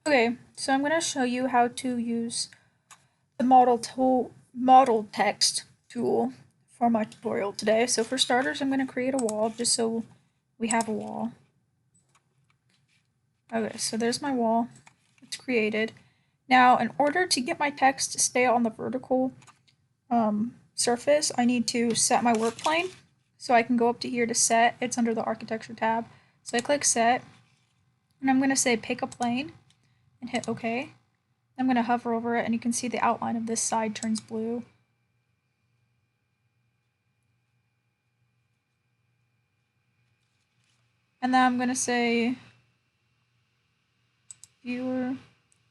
Okay, so I'm going to show you how to use the model text tool for my tutorial today. So for starters, I'm going to create a wall just so we have a wall. Okay, so there's my wall. It's created. Now, in order to get my text to stay on the vertical surface, I need to set my work plane. So I can go up to here to set. It's under the architecture tab. So I click set, and I'm going to say pick a plane and hit OK. I'm going to hover over it, and you can see the outline of this side turns blue. And then I'm going to say viewer.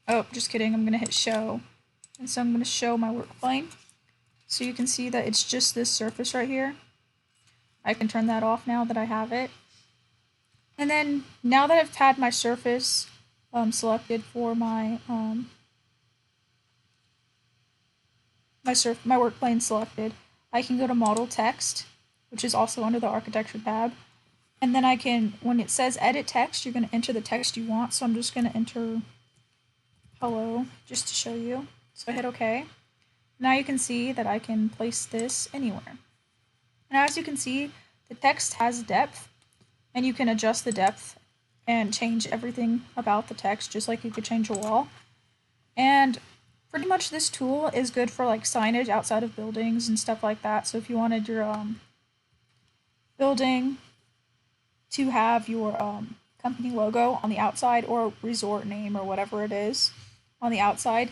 Oh, just kidding. I'm going to hit show. And so I'm going to show my work plane. So you can see that it's just this surface right here. I can turn that off now that I have it. And then now that I've had my surface selected for my my work plane selected, I can go to model text, which is also under the architecture tab. And then I can, when it says edit text, you're going to enter the text you want. So I'm just going to enter hello just to show you. So I hit OK. Now you can see that I can place this anywhere. And as you can see, the text has depth, and you can adjust the depth and change everything about the text just like you could change a wall. And pretty much this tool is good for like signage outside of buildings and stuff like that. So if you wanted your building to have your company logo on the outside or resort name or whatever it is on the outside,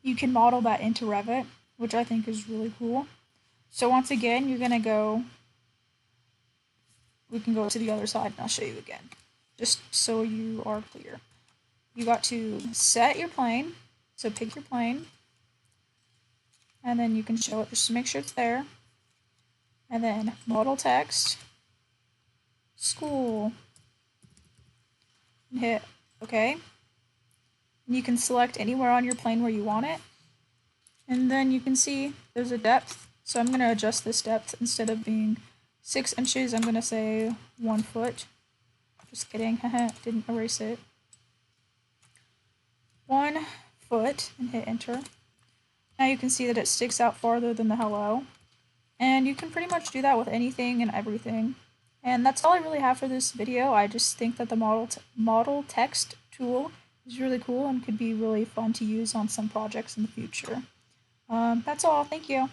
you can model that into Revit, which I think is really cool. So once again, we can go to the other side and I'll show you again, just so you are clear. You got to set your plane, so pick your plane, and then you can show it just to make sure it's there. And then model text, school, and hit OK. And you can select anywhere on your plane where you want it. And then you can see there's a depth. So I'm going to adjust this depth. Instead of being 6 inches, I'm going to say 1 foot. Just kidding, didn't erase it. 1 foot, and hit enter. Now you can see that it sticks out farther than the hello. And you can pretty much do that with anything and everything. And that's all I really have for this video. I just think that the model text tool is really cool and could be really fun to use on some projects in the future. That's all. Thank you.